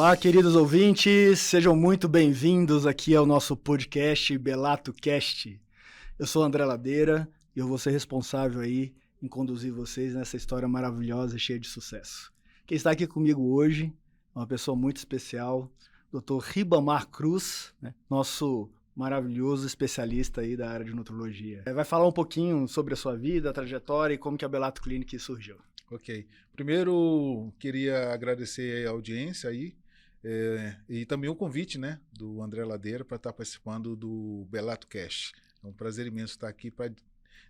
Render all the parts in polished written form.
Olá, queridos ouvintes, sejam muito bem-vindos aqui ao nosso podcast Belato Cast. Eu sou o André Ladeira e eu vou ser responsável aí em conduzir vocês nessa história maravilhosa e cheia de sucesso. Quem está aqui comigo hoje é uma pessoa muito especial, Dr. Ribamar Cruz, né? Nosso maravilhoso especialista aí da área de nutrologia. Vai falar um pouquinho sobre a sua vida, a trajetória e como que a Belato Clinic surgiu. Ok. Primeiro, queria agradecer a audiência aí e também o convite, né, do André Ladeira para estar participando do Belato Cast. É um prazer imenso estar aqui para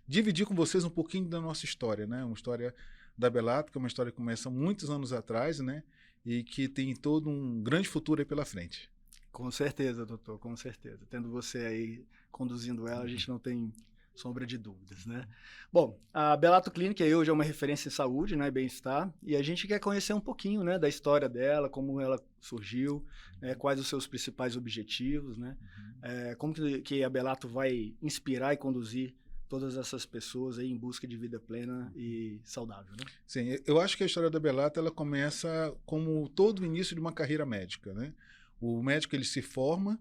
dividir com vocês um pouquinho da nossa história, né? Uma história da Belato, que é uma história que começa muitos anos atrás, né? E que tem todo um grande futuro aí pela frente. Com certeza, doutor, com certeza. Tendo você aí conduzindo ela, a gente não tem sombra de dúvidas, né? Bom, a Belato Clinic hoje é uma referência em saúde, né, bem-estar, e a gente quer conhecer um pouquinho, né, da história dela, como ela surgiu, quais os seus principais objetivos, né? Como que a Belato vai inspirar e conduzir todas essas pessoas aí em busca de vida plena e saudável, né? Sim, eu acho que a história da Belato ela começa como todo o início de uma carreira médica, né? O médico ele se forma,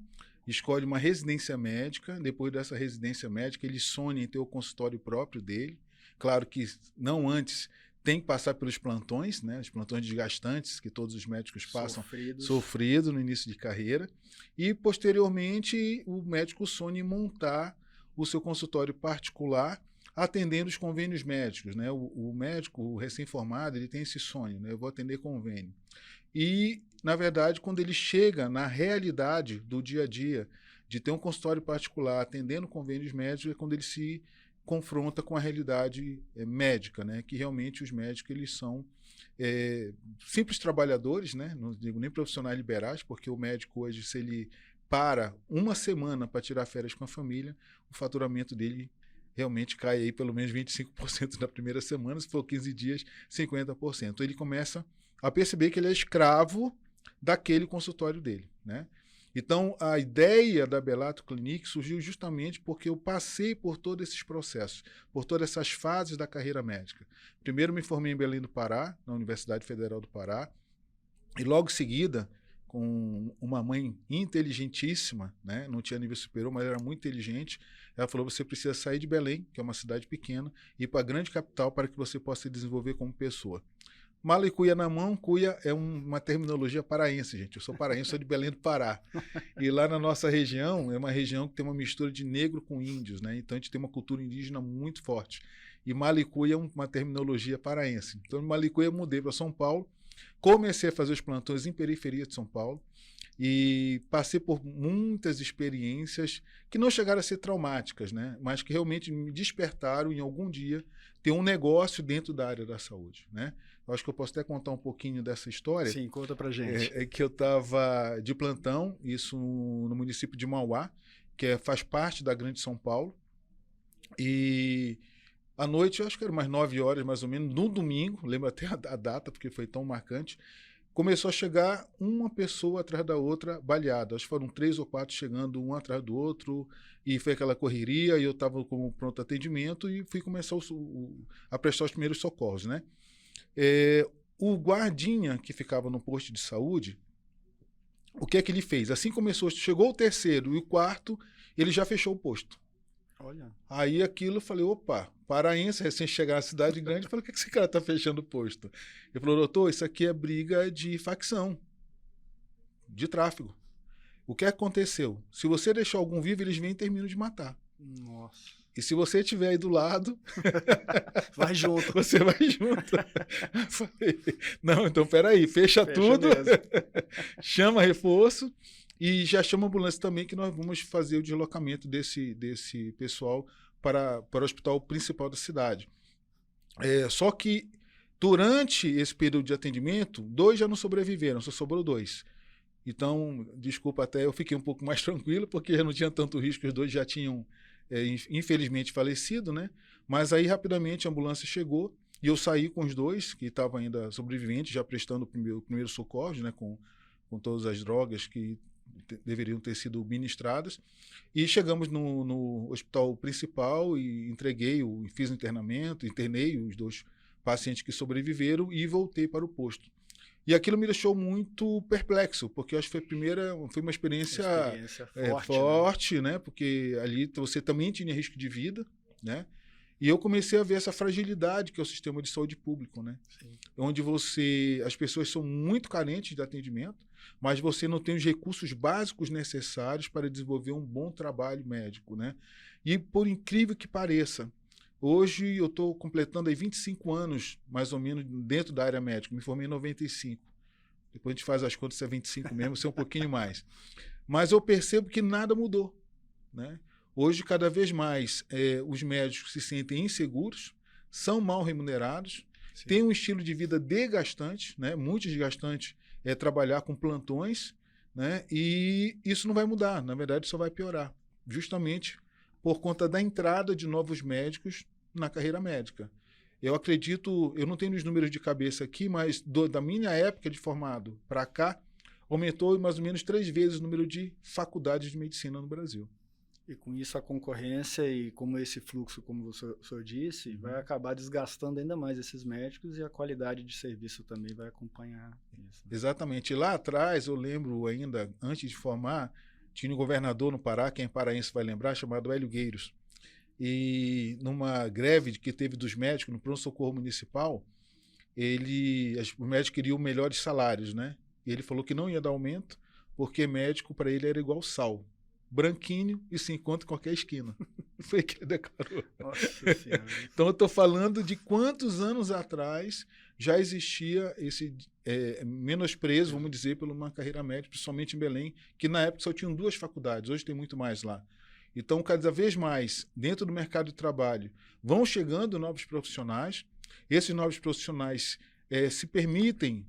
escolhe uma residência médica, depois dessa residência médica ele sonha em ter o consultório próprio dele. Claro que não antes tem que passar pelos plantões, né? Os plantões desgastantes que todos os médicos passam, sofrido no início de carreira. E posteriormente o médico sonha em montar o seu consultório particular, atendendo os convênios médicos, né? O médico, o recém-formado, ele tem esse sonho, né? Eu vou atender convênio. E, na verdade, quando ele chega na realidade do dia a dia, de ter um consultório particular atendendo convênios médicos, é quando ele se confronta com a realidade médica, né? Que realmente os médicos eles são simples trabalhadores, né? Não digo nem profissionais liberais, porque o médico hoje, se ele para uma semana para tirar férias com a família, o faturamento dele realmente cai aí pelo menos 25% na primeira semana, se for 15 dias, 50%. Ele começa a perceber que ele é escravo daquele consultório dele, né? Então, a ideia da Belato Clinic surgiu justamente porque eu passei por todos esses processos, por todas essas fases da carreira médica. Primeiro me formei em Belém do Pará, na Universidade Federal do Pará, e logo em seguida, com uma mãe inteligentíssima, né? Não tinha nível superior, mas era muito inteligente, ela falou, você precisa sair de Belém, que é uma cidade pequena, e ir para a grande capital para que você possa se desenvolver como pessoa. Mala e cuia na mão, cuia é uma terminologia paraense, gente. Eu sou paraense, sou de Belém do Pará. E lá na nossa região, é uma região que tem uma mistura de negro com índios, né? Então a gente tem uma cultura indígena muito forte. E mala e cuia é uma terminologia paraense. Então, mala e cuia eu mudei para São Paulo, comecei a fazer os plantões em periferia de São Paulo e passei por muitas experiências que não chegaram a ser traumáticas, né? Mas que realmente me despertaram em algum dia ter um negócio dentro da área da saúde, né? Eu acho que eu posso até contar um pouquinho dessa história. Sim, conta pra gente. É que eu estava de plantão, isso no município de Mauá, que faz parte da Grande São Paulo, e à noite, eu acho que era umas 9 horas mais ou menos, no domingo, lembro até a data, porque foi tão marcante, começou a chegar uma pessoa atrás da outra baleada. Acho que foram 3 ou 4 chegando um atrás do outro, e foi aquela correria, e eu estava com pronto atendimento e fui começar a prestar os primeiros socorros, né? O guardinha que ficava no posto de saúde, o que é que ele fez? Assim começou, chegou o terceiro e o quarto, ele já fechou o posto. Olha. Aí aquilo eu falei, opa, paraense, recém chegar na cidade grande, eu falei, por que esse cara tá fechando o posto? Ele falou, doutor, isso aqui é briga de facção, de tráfico. O que aconteceu? Se você deixar algum vivo, eles vêm e terminam de matar. Nossa. E se você estiver aí do lado, vai junto. Você vai junto. Falei, não, então peraí, fecha tudo, chama reforço e já chama a ambulância também, que nós vamos fazer o deslocamento desse pessoal para o hospital principal da cidade. Só que durante esse período de atendimento, 2 já não sobreviveram, só sobrou 2. Então, desculpa até, eu fiquei um pouco mais tranquilo, porque já não tinha tanto risco, os 2 já tinham infelizmente falecido, né? Mas aí rapidamente a ambulância chegou e eu saí com os 2 que estavam ainda sobreviventes, já prestando o primeiro socorro, né? Com todas as drogas que deveriam ter sido ministradas. E chegamos no hospital principal e fiz o internamento, internei os 2 pacientes que sobreviveram e voltei para o posto. E aquilo me deixou muito perplexo, porque eu acho que foi uma experiência forte, né? Porque ali você também tinha risco de vida, né? E eu comecei a ver essa fragilidade que é o sistema de saúde público, né? Sim. Onde as pessoas são muito carentes de atendimento, mas você não tem os recursos básicos necessários para desenvolver um bom trabalho médico, né? E por incrível que pareça, hoje eu estou completando aí 25 anos, mais ou menos, dentro da área médica. Me formei em 95. Depois a gente faz as contas se é 25 mesmo, se é um pouquinho mais. Mas eu percebo que nada mudou, né? Hoje, cada vez mais, os médicos se sentem inseguros, são mal remunerados, têm um estilo de vida desgastante, né? Muito desgastante trabalhar com plantões, né? E isso não vai mudar, na verdade só vai piorar, justamente por conta da entrada de novos médicos na carreira médica. Eu acredito, eu não tenho os números de cabeça aqui, mas da minha época de formado para cá, aumentou mais ou menos 3 vezes o número de faculdades de medicina no Brasil. E com isso a concorrência e como esse fluxo, como o senhor disse, vai acabar desgastando ainda mais esses médicos e a qualidade de serviço também vai acompanhar isso. Né? Exatamente. Lá atrás, eu lembro ainda, antes de formar, tinha um governador no Pará, quem é paraense vai lembrar, chamado Hélio Gueiros. E numa greve que teve dos médicos no pronto-socorro municipal, os médicos queriam melhores salários, né? E ele falou que não ia dar aumento, porque médico para ele era igual sal. Branquinho e se encontra em qualquer esquina. Foi o que ele declarou. Nossa Senhora. Então eu estou falando de quantos anos atrás já existia esse menosprezo, vamos dizer, por uma carreira médica, principalmente em Belém, que na época só tinham 2 faculdades, hoje tem muito mais lá. Então, cada vez mais, dentro do mercado de trabalho, vão chegando novos profissionais. Esses novos profissionais se permitem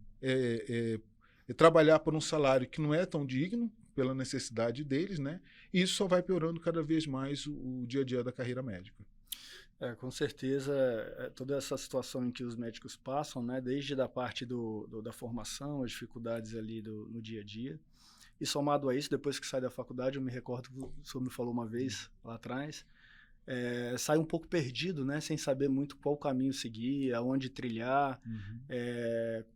trabalhar por um salário que não é tão digno, pela necessidade deles, né? E isso só vai piorando cada vez mais o dia a dia da carreira médica. Com certeza, toda essa situação em que os médicos passam, né? Desde da parte da formação, as dificuldades ali no dia a dia. E somado a isso, depois que sai da faculdade, eu me recordo que o senhor me falou uma vez lá atrás, sai um pouco perdido, né? Sem saber muito qual caminho seguir, aonde trilhar,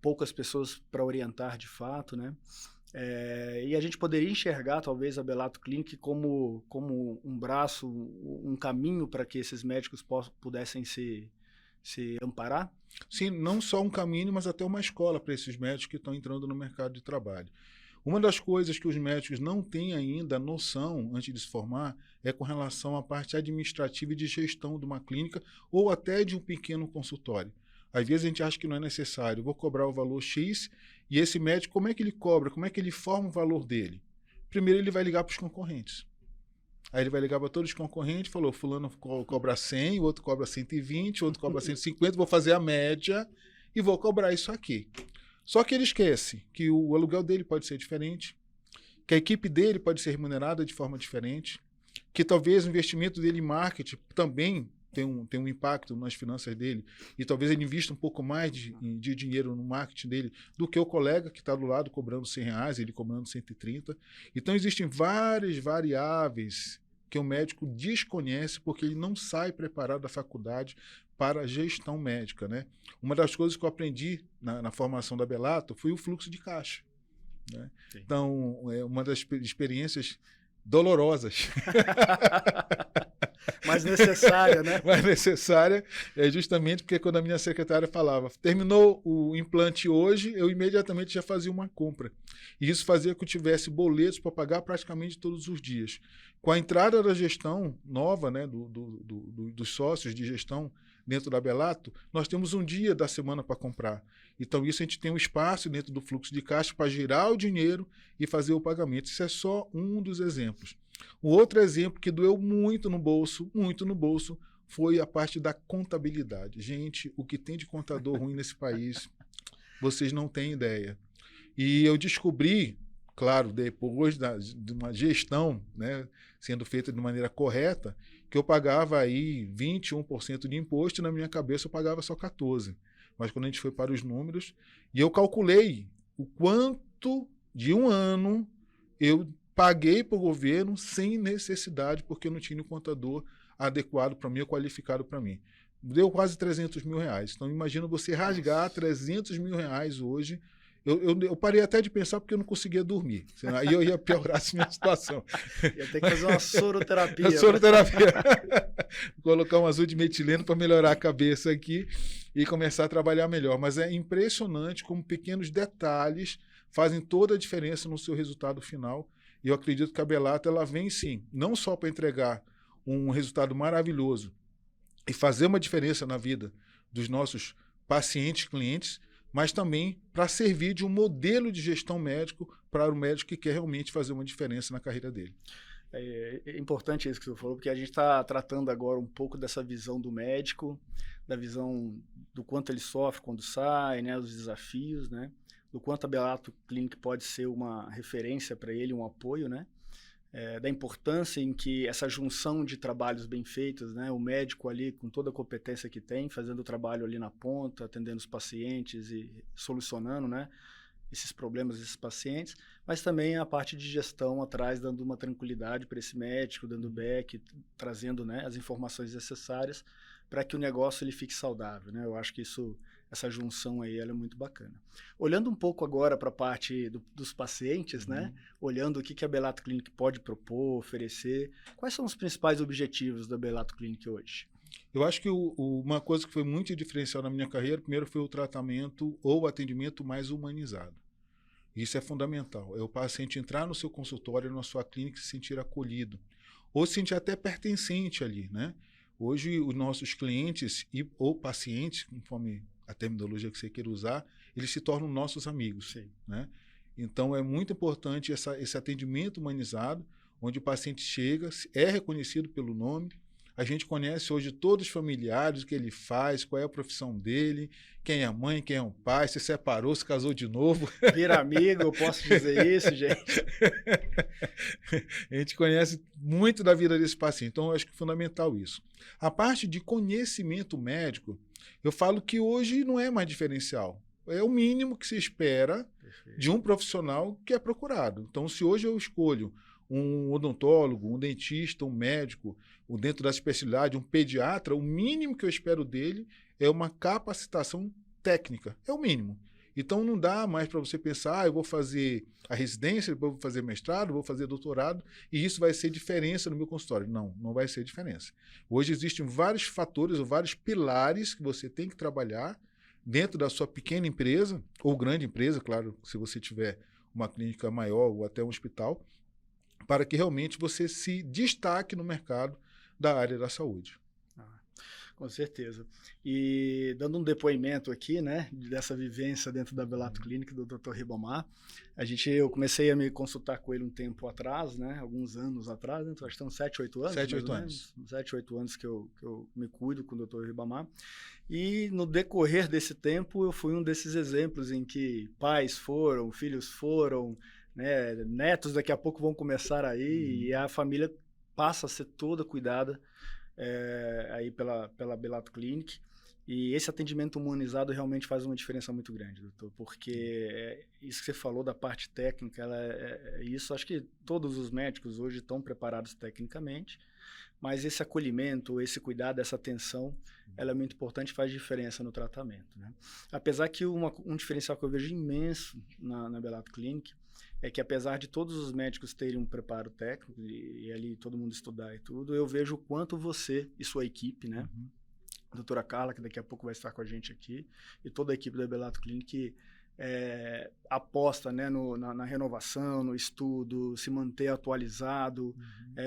poucas pessoas para orientar de fato, né? E a gente poderia enxergar, talvez, a Belato Clinic como um braço, um caminho para que esses médicos pudessem se amparar? Sim, não só um caminho, mas até uma escola para esses médicos que estão entrando no mercado de trabalho. Uma das coisas que os médicos não têm ainda noção, antes de se formar, é com relação à parte administrativa e de gestão de uma clínica ou até de um pequeno consultório. Às vezes a gente acha que não é necessário, vou cobrar o valor X e esse médico, como é que ele cobra, como é que ele forma o valor dele? Primeiro ele vai ligar para os concorrentes. Aí ele vai ligar para todos os concorrentes, falou, fulano cobra 100, o outro cobra 120, o outro cobra 150, vou fazer a média e vou cobrar isso aqui. Só que ele esquece que o aluguel dele pode ser diferente, que a equipe dele pode ser remunerada de forma diferente, que talvez o investimento dele em marketing também tem um impacto nas finanças dele e talvez ele invista um pouco mais de dinheiro no marketing dele do que o colega que está do lado cobrando R$100, ele cobrando 130. Então existem várias variáveis que o médico desconhece porque ele não sai preparado da faculdade para a gestão médica, né? Uma das coisas que eu aprendi na formação da Belato foi o fluxo de caixa, né? Então, é uma das experiências dolorosas. Mas necessária, né? Mas necessária é justamente porque quando a minha secretária falava, terminou o implante hoje, eu imediatamente já fazia uma compra. E isso fazia que eu tivesse boletos para pagar praticamente todos os dias. Com a entrada da gestão nova, né, dos sócios de gestão dentro da Belato, nós temos um dia da semana para comprar. Então, isso a gente tem um espaço dentro do fluxo de caixa para girar o dinheiro e fazer o pagamento. Isso é só um dos exemplos. O outro exemplo que doeu muito no bolso, foi a parte da contabilidade. Gente, o que tem de contador ruim nesse país, vocês não têm ideia. E eu descobri, claro, depois de uma gestão, né, sendo feita de maneira correta, que eu pagava aí 21% de imposto e na minha cabeça eu pagava só 14%. Mas quando a gente foi para os números, e eu calculei o quanto de um ano eu paguei para o governo sem necessidade, porque eu não tinha um contador adequado para mim, ou qualificado para mim. Deu quase R$300 mil. Então, imagina você rasgar R$300 mil hoje Eu parei até de pensar porque eu não conseguia dormir. Senão, aí eu ia piorar a minha situação. Ia ter que fazer uma soroterapia. A soroterapia. Colocar um azul de metileno para melhorar a cabeça aqui e começar a trabalhar melhor. Mas é impressionante como pequenos detalhes fazem toda a diferença no seu resultado final. E eu acredito que a Belato, ela vem sim, não só para entregar um resultado maravilhoso e fazer uma diferença na vida dos nossos pacientes, clientes, mas também para servir de um modelo de gestão médico para o médico que quer realmente fazer uma diferença na carreira dele. É importante isso que você falou, porque a gente está tratando agora um pouco dessa visão do médico, da visão do quanto ele sofre quando sai, né, os desafios, né, do quanto a Belato Clinic pode ser uma referência para ele, um apoio, né, da importância em que essa junção de trabalhos bem feitos, né, o médico ali com toda a competência que tem, fazendo o trabalho ali na ponta, atendendo os pacientes e solucionando, né, esses problemas desses pacientes, mas também a parte de gestão atrás, dando uma tranquilidade para esse médico, dando back, trazendo, né, as informações necessárias para que o negócio ele fique saudável, né? Eu acho que essa junção aí ela é muito bacana. Olhando um pouco agora para a parte dos pacientes, né? Olhando o que a Belato Clinic pode propor, oferecer, quais são os principais objetivos da Belato Clinic hoje? Eu acho que uma coisa que foi muito diferencial na minha carreira, primeiro foi o tratamento ou o atendimento mais humanizado. Isso é fundamental. É o paciente entrar no seu consultório, na sua clínica, se sentir acolhido. Ou se sentir até pertencente ali, né? Hoje, os nossos clientes ou pacientes, conforme a terminologia que você queira usar, eles se tornam nossos amigos. Sim. Né? Então, é muito importante esse atendimento humanizado, onde o paciente chega, é reconhecido pelo nome. A gente conhece hoje todos os familiares, o que ele faz, qual é a profissão dele, quem é a mãe, quem é o pai, se separou, se casou de novo. Vira amigo, eu posso dizer isso, gente. A gente conhece muito da vida desse paciente, então eu acho que é fundamental isso. A parte de conhecimento médico, eu falo que hoje não é mais diferencial. É o mínimo que se espera de um profissional que é procurado. Então, se hoje eu escolho um odontólogo, um dentista, um médico, dentro da especialidade, um pediatra, o mínimo que eu espero dele é uma capacitação técnica. É o mínimo. Então, não dá mais para você pensar, eu vou fazer a residência, depois vou fazer mestrado, vou fazer doutorado, e isso vai ser diferença no meu consultório. Não, não vai ser diferença. Hoje existem vários fatores, ou vários pilares que você tem que trabalhar dentro da sua pequena empresa, ou grande empresa, claro, se você tiver uma clínica maior ou até um hospital, para que realmente você se destaque no mercado da área da saúde. Com certeza. E dando um depoimento aqui, né, dessa vivência dentro da Belato Clinic, do Dr. Ribamar, eu comecei a me consultar com ele um tempo atrás, né, alguns anos atrás, né, acho que estão 7, 8 anos. 7, 8 anos. 7, 8 anos que eu me cuido com o Dr. Ribamar. E no decorrer desse tempo, eu fui um desses exemplos em que pais foram, filhos foram, né, netos daqui a pouco vão começar aí, e a família passa a ser toda cuidada aí pela Belato Clinic, e esse atendimento humanizado realmente faz uma diferença muito grande, doutor, porque isso que você falou da parte técnica, isso acho que todos os médicos hoje estão preparados tecnicamente, mas esse acolhimento, esse cuidado, essa atenção, ela é muito importante e faz diferença no tratamento, né? Apesar que um diferencial que eu vejo imenso na Belato Clinic é que, apesar de todos os médicos terem um preparo técnico e ali todo mundo estudar e tudo, eu vejo o quanto você e sua equipe, né? A doutora Carla, que daqui a pouco vai estar com a gente aqui, e toda a equipe da Belato Clinic aposta, né, na renovação, no estudo, se manter atualizado,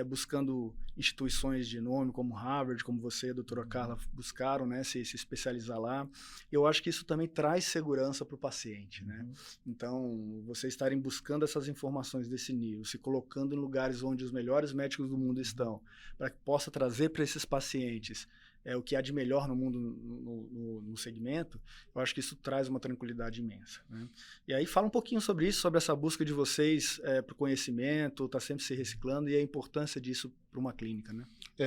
buscando instituições de nome como Harvard, como você, a doutora Carla, buscaram, né, se especializar lá. Eu acho que isso também traz segurança para o paciente, né? Então, vocês estarem buscando essas informações desse nível, se colocando em lugares onde os melhores médicos do mundo estão, para que possa trazer para esses pacientes o que há de melhor no mundo no segmento, eu acho que isso traz uma tranquilidade imensa, né? E aí fala um pouquinho sobre isso, sobre essa busca de vocês para o conhecimento, está sempre se reciclando, e a importância disso para uma clínica, né?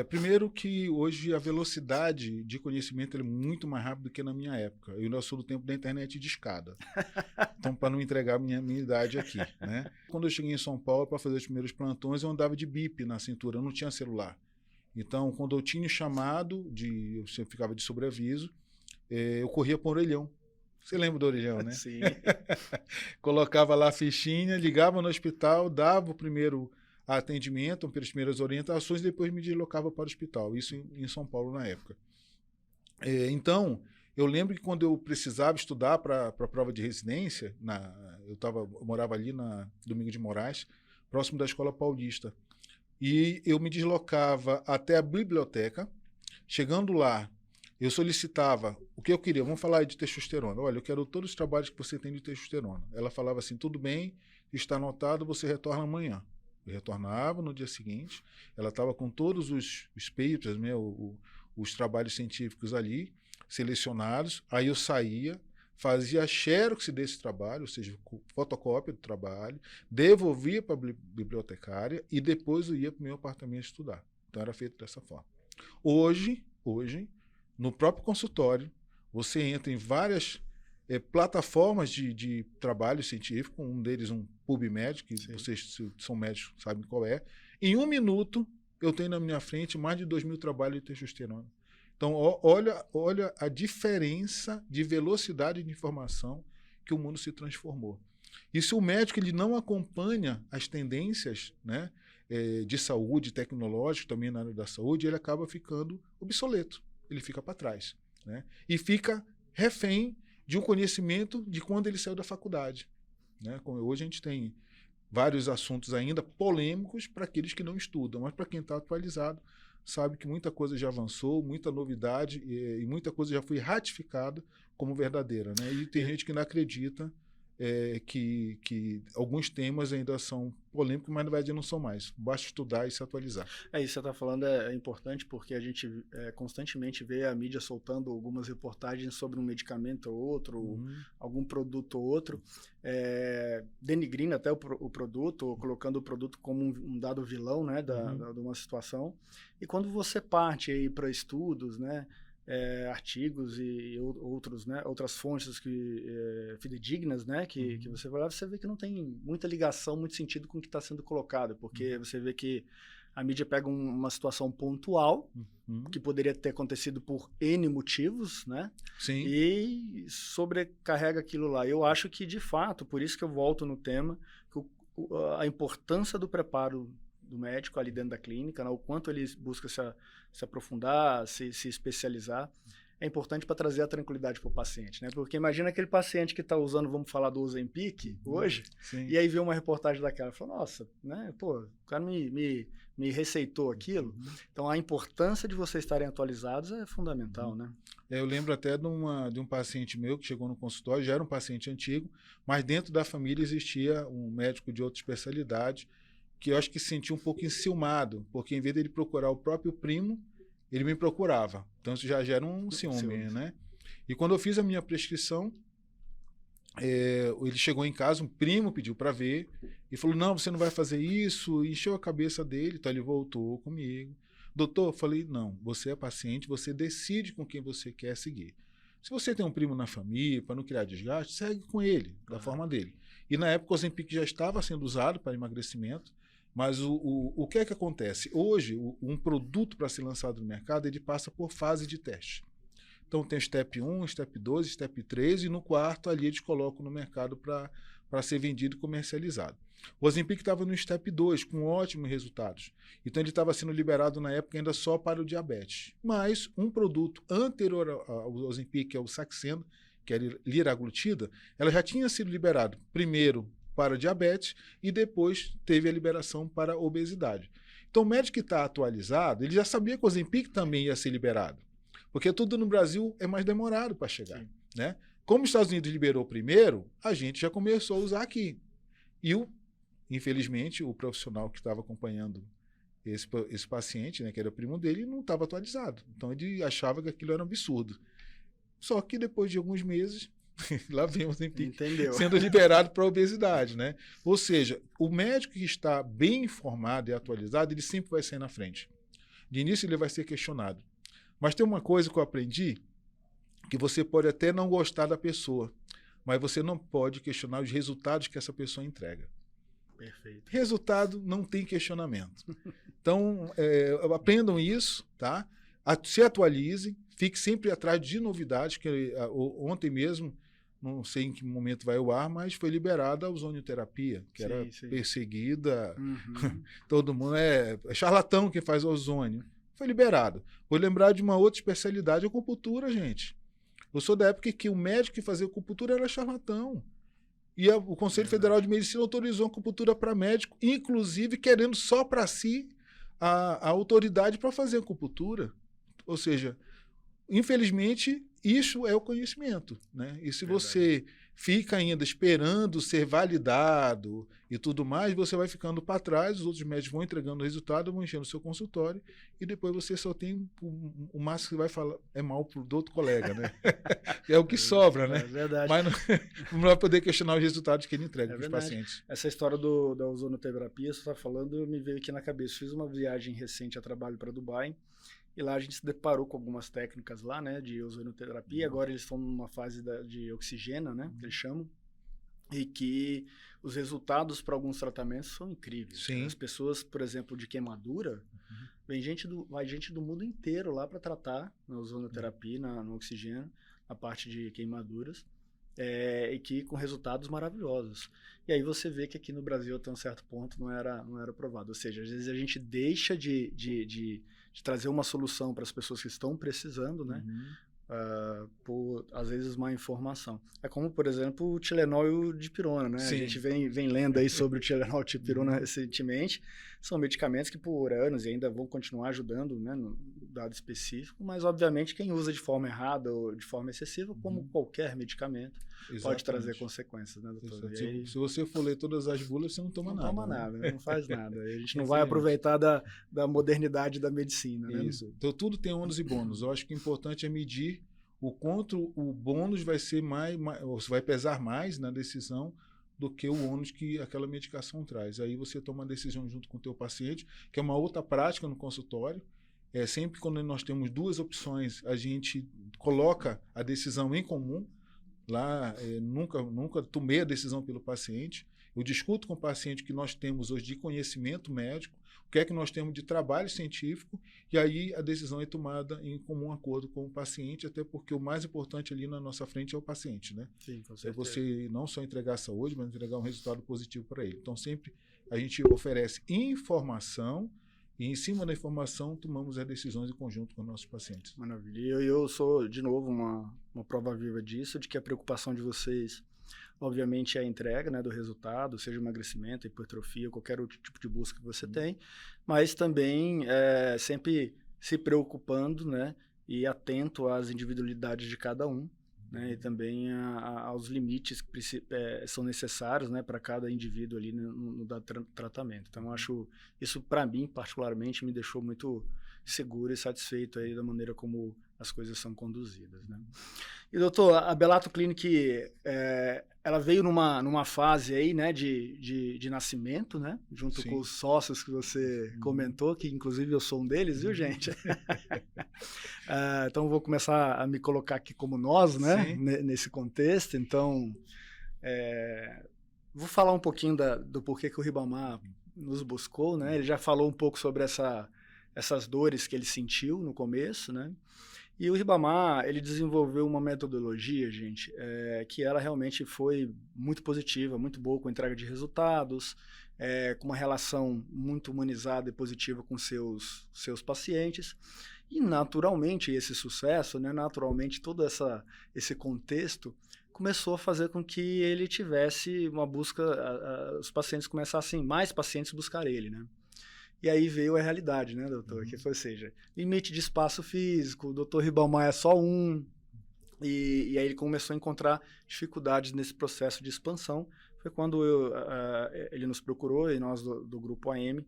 Primeiro que hoje a velocidade de conhecimento é muito mais rápida do que na minha época. Eu ainda sou do tempo da internet de escada. Então, para não entregar a minha idade aqui, né? Quando eu cheguei em São Paulo para fazer os primeiros plantões, eu andava de bip na cintura, eu não tinha celular. Então, quando eu tinha chamado, eu ficava de sobreaviso, eu corria para o orelhão. Você lembra do orelhão, né? Sim. Colocava lá a fichinha, ligava no hospital, dava o primeiro atendimento, as primeiras orientações, depois me deslocava para o hospital. Isso em São Paulo na época. Então, eu lembro que quando eu precisava estudar para a prova de residência, eu morava ali na Domingos de Moraes, próximo da Escola Paulista. E eu me deslocava até a biblioteca. Chegando lá, eu solicitava o que eu queria. Vamos falar de testosterona. Olha, eu quero todos os trabalhos que você tem de testosterona. Ela falava assim, tudo bem, está anotado, você retorna amanhã. Eu retornava no dia seguinte. Ela estava com todos os papers, né, os trabalhos científicos ali, selecionados. Aí eu saía, fazia xerox desse trabalho, ou seja, fotocópia do trabalho, devolvia para a bibliotecária e depois eu ia para o meu apartamento estudar. Então era feito dessa forma. Hoje, no próprio consultório, você entra em várias plataformas de trabalho científico, um deles um PubMed, que Sim. Vocês são médicos sabem qual é. Em 1 minuto, eu tenho na minha frente mais de 2.000 trabalhos de testosterona. Então, olha a diferença de velocidade de informação que o mundo se transformou. E se o médico ele não acompanha as tendências, né, de saúde, tecnológico, também na área da saúde, ele acaba ficando obsoleto, ele fica para trás, né? E fica refém de um conhecimento de quando ele saiu da faculdade, né? Como hoje a gente tem vários assuntos ainda polêmicos para aqueles que não estudam, mas para quem está atualizado, sabe que muita coisa já avançou, muita novidade e muita coisa já foi ratificada como verdadeira, né? E tem gente que não acredita que alguns temas ainda são polêmicos, mas na verdade não são mais. Basta estudar e se atualizar. Isso que você está falando é importante porque a gente constantemente vê a mídia soltando algumas reportagens sobre um medicamento ou outro, algum produto ou outro, denigrindo até o produto, ou colocando o produto como um dado vilão, né, de uma situação. E quando você parte aí para estudos, né, artigos e outros, né, outras fontes fidedignas, né, que você vai lá, você vê que não tem muita ligação, muito sentido com o que está sendo colocado, porque você vê que a mídia pega uma situação pontual, que poderia ter acontecido por N motivos, né, Sim. E sobrecarrega aquilo lá. Eu acho que, de fato, por isso que eu volto no tema, que a importância do preparo do médico ali dentro da clínica, né, o quanto ele busca se aprofundar, se especializar, é importante para trazer a tranquilidade para o paciente, né? Porque imagina aquele paciente que está usando, vamos falar do Ozempic hoje, Sim. E aí vê uma reportagem daquela, fala, nossa, né, pô, o cara me receitou aquilo. Então a importância de vocês estarem atualizados é fundamental, né? Eu lembro até de um paciente meu que chegou no consultório, já era um paciente antigo, mas dentro da família existia um médico de outra especialidade que eu acho que se sentia um pouco enciumado, porque em vez de ele procurar o próprio primo, ele me procurava. Então isso já gera um ciúme, né? E quando eu fiz a minha prescrição, ele chegou em casa, um primo pediu para ver, e falou, não, você não vai fazer isso, e encheu a cabeça dele, então ele voltou comigo. Doutor, eu falei, não, você é paciente, você decide com quem você quer seguir. Se você tem um primo na família, para não criar desgaste, segue com ele, da forma dele. E na época o Ozempic já estava sendo usado para emagrecimento, mas o que é que acontece? Hoje, um produto para ser lançado no mercado, ele passa por fase de teste. Então tem Step 1, Step 2, Step 3 e no quarto ali eles colocam no mercado para ser vendido e comercializado. O Ozempic estava no Step 2, com ótimos resultados. Então ele estava sendo liberado na época ainda só para o diabetes. Mas um produto anterior ao Ozempic, que é o Saxenda, que é a liraglutida, ela já tinha sido liberado primeiro para diabetes e depois teve a liberação para a obesidade. Então o médico que está atualizado, ele já sabia que o Ozempic também ia ser liberado, porque tudo no Brasil é mais demorado para chegar, né? Como os Estados Unidos liberou primeiro, a gente já começou a usar aqui. E infelizmente o profissional que estava acompanhando esse paciente, né, que era primo dele, não estava atualizado. Então ele achava que aquilo era um absurdo. Só que depois de alguns meses lá vem o Ozempic sendo liberado para a obesidade, né? Ou seja, o médico que está bem informado e atualizado, ele sempre vai sair na frente. De início ele vai ser questionado. Mas tem uma coisa que eu aprendi, que você pode até não gostar da pessoa, mas você não pode questionar os resultados que essa pessoa entrega. Perfeito. Resultado não tem questionamento. Então, aprendam isso, tá? Se atualizem, fique sempre atrás de novidades, que ontem mesmo não sei em que momento vai ao ar, mas foi liberada a ozonioterapia, que era perseguida. Todo mundo é charlatão que faz ozônio. Foi liberado. Vou lembrar de uma outra especialidade, a acupuntura, gente. Eu sou da época que o médico que fazia acupuntura era charlatão. E o Conselho Federal de Medicina autorizou a acupuntura para médico, inclusive querendo só para si a autoridade para fazer acupuntura. Ou seja, infelizmente, isso é o conhecimento, né? E se você fica ainda esperando ser validado e tudo mais, você vai ficando para trás, os outros médicos vão entregando o resultado, vão enchendo o seu consultório, e depois você só tem o máximo que vai falar é mal do outro colega, né? É o que sobra, né? É verdade. Mas não vai poder questionar os resultados que ele entrega para os pacientes. Essa história da ozonoterapia, você está falando, me veio aqui na cabeça. Fiz uma viagem recente a trabalho para Dubai, e lá a gente se deparou com algumas técnicas lá, né, de ozonoterapia. Agora eles estão numa fase de oxigênio, né, que eles chamam, e que os resultados para alguns tratamentos são incríveis. Sim. As pessoas, por exemplo, de queimadura, vai gente do mundo inteiro lá para tratar na ozonoterapia, no oxigênio, a parte de queimaduras, e que com resultados maravilhosos. E aí você vê que aqui no Brasil, até um certo ponto, não era aprovado. Ou seja, às vezes a gente deixa de trazer uma solução para as pessoas que estão precisando, né? Por, às vezes, má informação. É como, por exemplo, o Tilenol e o Dipirona, né? Sim. A gente vem lendo aí sobre o Tilenol e o Dipirona recentemente. São medicamentos que por anos e ainda vão continuar ajudando, né, no dado específico, mas, obviamente, quem usa de forma errada ou de forma excessiva, como qualquer medicamento, pode trazer consequências, né, doutor? Aí, se você for ler todas as bulas, você não toma nada. Não toma nada, né? Não faz nada. A gente não vai aproveitar da modernidade da medicina, né? Isso. Então, tudo tem ônus e bônus. Eu acho que o importante é medir o quanto o bônus vai ser vai pesar mais na decisão do que o ônus que aquela medicação traz. Aí você toma a decisão junto com o teu paciente, que é uma outra prática no consultório. Sempre quando nós temos duas opções, a gente coloca a decisão em comum. Lá, nunca tomei a decisão pelo paciente. Eu discuto com o paciente o que nós temos hoje de conhecimento médico, o que é que nós temos de trabalho científico, e aí a decisão é tomada em comum acordo com o paciente, até porque o mais importante ali na nossa frente é o paciente, né? Sim, com certeza. É você não só entregar saúde, mas entregar um resultado positivo para ele. Então, sempre a gente oferece informação, e em cima da informação tomamos as decisões em conjunto com os nossos pacientes. Maravilha. E eu sou, de novo, uma prova viva disso, de que a preocupação de vocês, obviamente, é a entrega, né, do resultado, seja emagrecimento, hipertrofia, qualquer outro tipo de busca que você tem, mas também sempre se preocupando, né, e atento às individualidades de cada um, né, e também aos limites que são necessários, né, para cada indivíduo ali no tratamento. Então, eu acho isso, para mim, particularmente, me deixou muito seguro e satisfeito aí da maneira como as coisas são conduzidas, né? E, doutor, a Belato Clinic, ela veio numa fase aí, né, de nascimento, né, junto com os sócios que você comentou, que inclusive eu sou um deles, viu, gente? Então, vou começar a me colocar aqui como nós, né, nesse contexto. Então, vou falar um pouquinho do porquê que o Ribamar nos buscou, né? Ele já falou um pouco sobre essas dores que ele sentiu no começo, né? E o Ribamar, ele desenvolveu uma metodologia, gente, que ela realmente foi muito positiva, muito boa com entrega de resultados, com uma relação muito humanizada e positiva com seus pacientes. E, naturalmente, esse sucesso, né, naturalmente, todo esse contexto começou a fazer com que ele tivesse uma busca, os pacientes começassem, mais pacientes buscar ele, né? E aí veio a realidade, né, doutor? Que foi, ou seja, limite de espaço físico, o doutor Ribamar é só um, e aí ele começou a encontrar dificuldades nesse processo de expansão. Foi quando ele nos procurou, e nós do Grupo AM,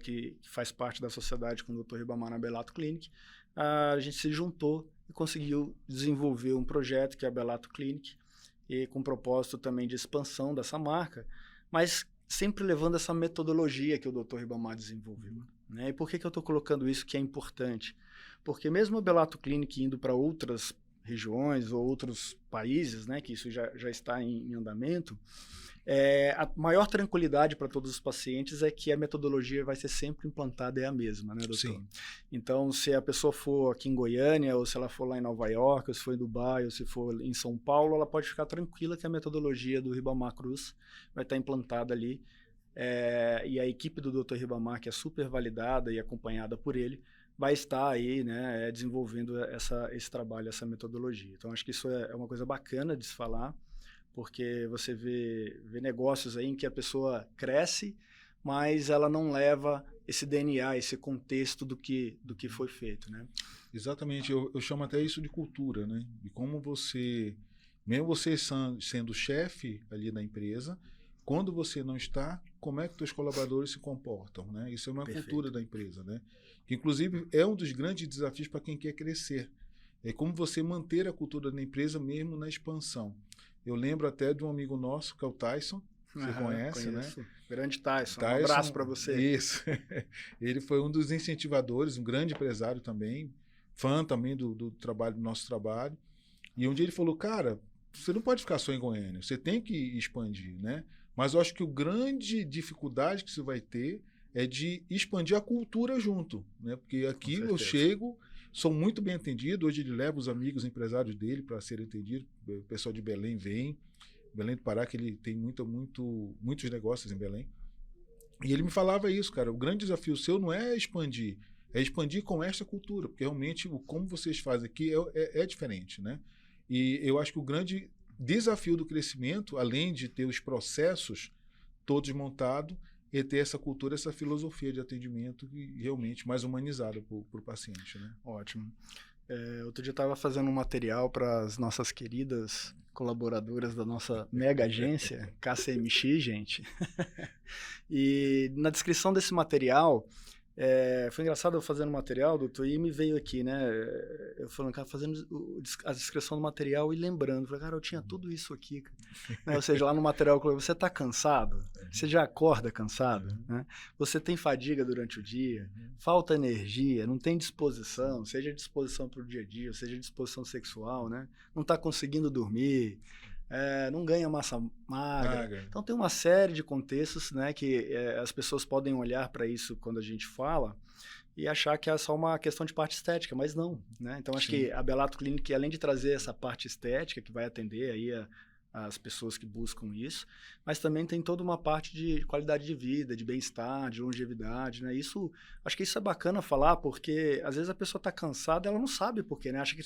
que faz parte da sociedade com o doutor Ribamar na Belato Clinic, a gente se juntou e conseguiu desenvolver um projeto que é a Belato Clinic, e com propósito também de expansão dessa marca, mas sempre levando essa metodologia que o Dr. Ribamar desenvolveu, né? E por que eu estou colocando isso que é importante? Porque mesmo a Belato Clinic indo para outras regiões ou outros países, né, que isso já está em andamento, a maior tranquilidade para todos os pacientes é que a metodologia vai ser sempre implantada, é a mesma, né, doutor? Sim. Então, se a pessoa for aqui em Goiânia, ou se ela for lá em Nova York, ou se for em Dubai, ou se for em São Paulo, ela pode ficar tranquila que a metodologia do Ribamar Cruz vai estar implantada ali. E a equipe do Dr. Ribamar, que é super validada e acompanhada por ele, vai estar aí, né, desenvolvendo esse trabalho, essa metodologia. Então, acho que isso é uma coisa bacana de se falar, porque você vê negócios aí em que a pessoa cresce, mas ela não leva esse DNA, esse contexto do que foi feito, né? Exatamente, eu chamo até isso de cultura, né? E como você, mesmo você sendo chefe ali da empresa, quando você não está, como é que os colaboradores se comportam, né? Isso é uma Perfeito. cultura da empresa, né? Que inclusive é um dos grandes desafios para quem quer crescer. É como você manter a cultura da empresa mesmo na expansão. Eu lembro até de um amigo nosso, que é o Tyson, você conhece, conheço. né? Grande Tyson, um Tyson, abraço para você. Isso. Ele foi um dos incentivadores, um grande empresário também, fã também do trabalho, do nosso trabalho. E um dia ele falou, cara, você não pode ficar só em Goiânia, você tem que expandir, né? Mas eu acho que a grande dificuldade que você vai ter é de expandir a cultura junto, né? Porque aqui eu chego, sou muito bem atendido, hoje ele leva os amigos, empresários dele para serem atendidos, o pessoal de Belém vem, Belém do Pará, que ele tem muitos negócios em Belém. E ele me falava isso, cara, o grande desafio seu não é expandir com esta cultura, porque realmente como vocês fazem aqui é diferente, né? E eu acho que o grande desafio do crescimento, além de ter os processos todos montados, é ter essa cultura, essa filosofia de atendimento realmente mais humanizada para o paciente, né? Ótimo. Outro dia eu estava fazendo um material para as nossas queridas colaboradoras da nossa mega agência, KCMX, gente. E na descrição desse material, foi engraçado eu fazendo o material, doutor, e me veio aqui, né? Eu falando, cara, fazendo a descrição do material e lembrando. Falei, cara, eu tinha tudo isso aqui. Né? Ou seja, lá no material, você está cansado? Você já acorda cansado? Né? Você tem fadiga durante o dia? Falta energia? Não tem disposição? Seja disposição para o dia a dia, seja disposição sexual, né? Não está conseguindo dormir? Não ganha massa magra. Então tem uma série de contextos, né, que as pessoas podem olhar para isso quando a gente fala e achar que é só uma questão de parte estética, mas não, né? Então acho que a Belato Clinic, além de trazer essa parte estética que vai atender aí as pessoas que buscam isso, mas também tem toda uma parte de qualidade de vida, de bem-estar, de longevidade, né? Isso, acho que isso é bacana falar, porque às vezes a pessoa está cansada, ela não sabe por quê, né? Acha que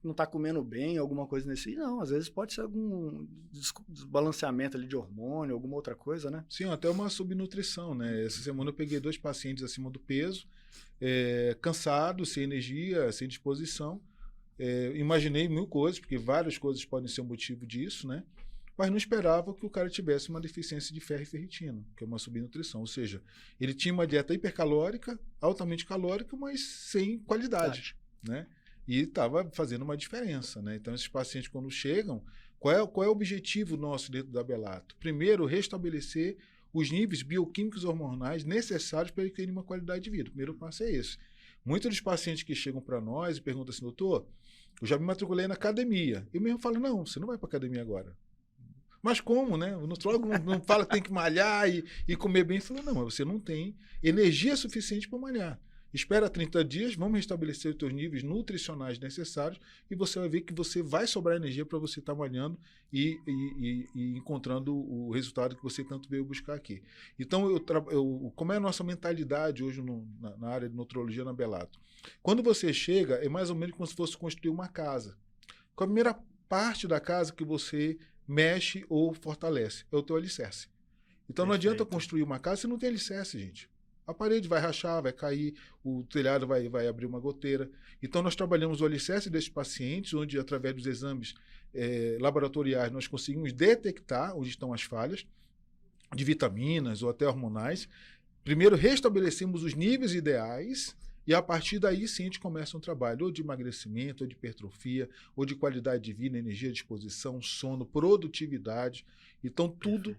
não está comendo bem, alguma coisa nesse... Não, às vezes pode ser algum desbalanceamento ali de hormônio, alguma outra coisa, né? Sim, até uma subnutrição, né? Essa semana eu peguei 2 pacientes acima do peso, cansados, sem energia, sem disposição. Imaginei 1000 coisas, porque várias coisas podem ser um motivo disso, né? Mas não esperava que o cara tivesse uma deficiência de ferro e ferritina, que é uma subnutrição. Ou seja, ele tinha uma dieta hipercalórica, altamente calórica, mas sem qualidade, né? E estava fazendo uma diferença, né? Então, esses pacientes, quando chegam, qual é o objetivo nosso dentro da Belato? Primeiro, restabelecer os níveis bioquímicos hormonais necessários para ele ter uma qualidade de vida. O primeiro passo é esse. Muitos dos pacientes que chegam para nós e perguntam assim, doutor, eu já me matriculei na academia. Eu mesmo falo, não, você não vai para academia agora. Mas como, né? O nutrólogo não fala que tem que malhar e comer bem. Eu falo, não, mas você não tem energia suficiente para malhar. Espera 30 dias, vamos restabelecer os teus níveis nutricionais necessários e você vai ver que você vai sobrar energia para você estar malhando e encontrando o resultado que você tanto veio buscar aqui. Então, como é a nossa mentalidade hoje na área de nutrologia na Belato? Quando você chega, é mais ou menos como se fosse construir uma casa. Qual a primeira parte da casa que você mexe ou fortalece? É o teu alicerce. Então, não adianta construir uma casa se não tem alicerce, gente. A parede vai rachar, vai cair, o telhado vai abrir uma goteira. Então, nós trabalhamos o alicerce desses pacientes, onde, através dos exames laboratoriais, nós conseguimos detectar onde estão as falhas de vitaminas ou até hormonais. Primeiro, restabelecemos os níveis ideais e, a partir daí, sim, a gente começa um trabalho ou de emagrecimento, ou de hipertrofia, ou de qualidade de vida, energia, disposição, sono, produtividade. Então, tudo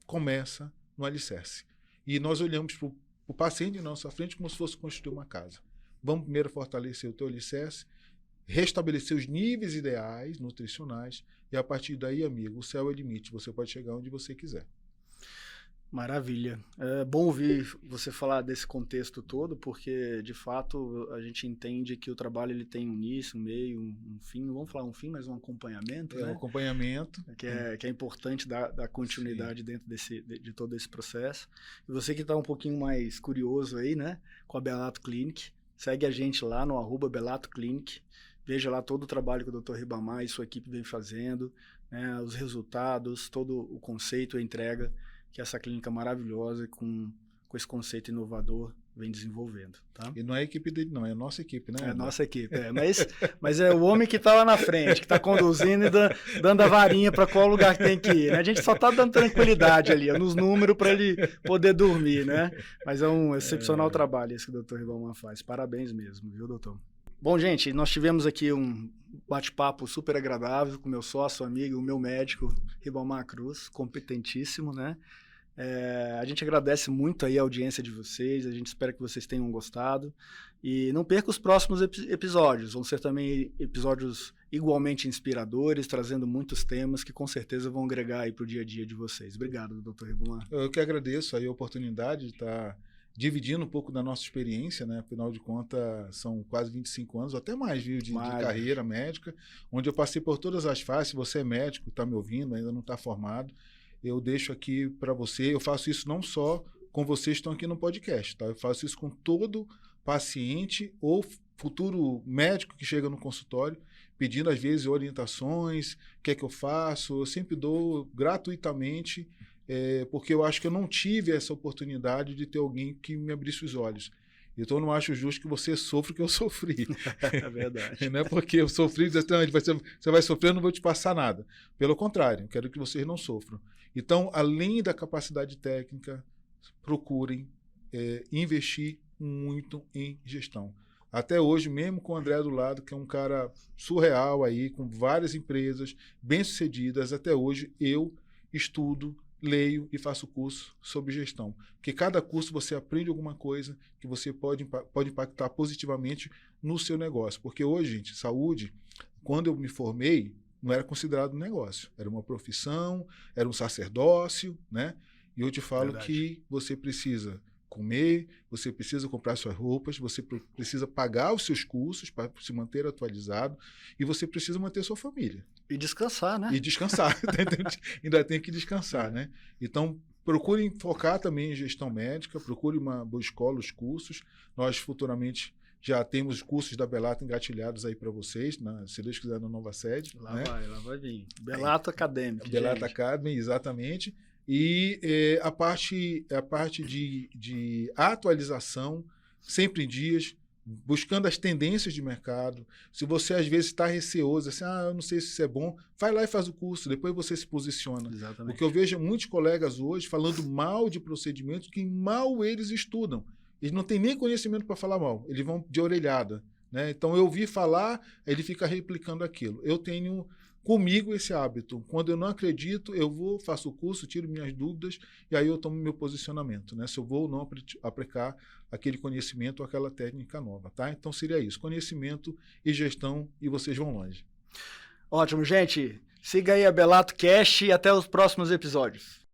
começa no alicerce. E nós olhamos para o paciente em nossa frente como se fosse construir uma casa. Vamos primeiro fortalecer o teu alicerce, restabelecer os níveis ideais nutricionais e a partir daí, amigo, o céu é o limite, você pode chegar onde você quiser. Maravilha. É bom ouvir você falar desse contexto todo, porque, de fato, a gente entende que o trabalho ele tem um início, um meio, um fim. Não vamos falar um fim, mas um acompanhamento, né? Um acompanhamento. Que é importante dar continuidade dentro de todo esse processo. E você que está um pouquinho mais curioso aí, né, com a Belato Clinic, segue a gente lá no @Belato Clinic. Veja lá todo o trabalho que o Dr. Ribamar e sua equipe vem fazendo, né, os resultados, todo o conceito, a entrega que essa clínica maravilhosa com esse conceito inovador vem desenvolvendo, tá? E não é a equipe dele, não, é a nossa equipe, né? É a nossa equipe, mas é o homem que está lá na frente, que está conduzindo e dando a varinha para qual lugar que tem que ir, né? A gente só está dando tranquilidade ali, nos números para ele poder dormir, né? Mas é um excepcional trabalho esse que o Dr. Ribamar faz. Parabéns mesmo, viu, doutor? Bom, gente, nós tivemos aqui um bate-papo super agradável com meu sócio, amigo, o meu médico, Ribamar Cruz, competentíssimo, né? A gente agradece muito aí a audiência de vocês, a gente espera que vocês tenham gostado e não perca os próximos episódios, vão ser também episódios igualmente inspiradores, trazendo muitos temas que com certeza vão agregar aí para o dia a dia de vocês. Obrigado, Dr. Ribamar. Eu que agradeço aí a oportunidade de estar dividindo um pouco da nossa experiência, né? Afinal de contas, são quase 25 anos, até mais, viu, de carreira médica, onde eu passei por todas as fases. Se você é médico, está me ouvindo, ainda não está formado, eu deixo aqui para você, eu faço isso não só com vocês que estão aqui no podcast, tá? Eu faço isso com todo paciente ou futuro médico que chega no consultório, pedindo às vezes orientações, o que é que eu faço, eu sempre dou gratuitamente, porque eu acho que eu não tive essa oportunidade de ter alguém que me abrisse os olhos. Então, eu não acho justo que você sofra o que eu sofri. É verdade. Não é porque eu sofri e dizer, você vai sofrer, eu não vou te passar nada. Pelo contrário, eu quero que vocês não sofram. Então, além da capacidade técnica, procurem investir muito em gestão. Até hoje, mesmo com o André do lado, que é um cara surreal aí, com várias empresas bem-sucedidas, até hoje eu estudo, leio e faço curso sobre gestão. Porque cada curso você aprende alguma coisa que você pode impactar positivamente no seu negócio. Porque hoje, gente, saúde, quando eu me formei, não era considerado um negócio. Era uma profissão, era um sacerdócio, né? E eu te falo que você precisa comer, você precisa comprar suas roupas, você precisa pagar os seus cursos para se manter atualizado e você precisa manter sua família. E descansar, né? E descansar. Ainda tem que descansar, né? Então, procurem focar também em gestão médica, procure uma boa escola, os cursos. Nós, futuramente, já temos cursos da Belato engatilhados aí para vocês, se Deus quiser, na nova sede. Lá vai vir. Belato Academy. Belato Academy, exatamente. E a parte de atualização, sempre em dias, buscando as tendências de mercado. Se você, às vezes, está receoso, assim, eu não sei se isso é bom, vai lá e faz o curso, depois você se posiciona. Exatamente. Porque eu vejo muitos colegas hoje falando mal de procedimentos que mal eles estudam. Eles não têm nem conhecimento para falar mal, eles vão de orelhada, né? Então, eu ouvi falar, ele fica replicando aquilo. Eu tenho comigo esse hábito. Quando eu não acredito, eu vou, faço o curso, tiro minhas dúvidas e aí eu tomo meu posicionamento, né? Se eu vou ou não aplicar aquele conhecimento ou aquela técnica nova, tá? Então seria isso, conhecimento e gestão e vocês vão longe. Ótimo, gente. Siga aí a Belato Cast e até os próximos episódios.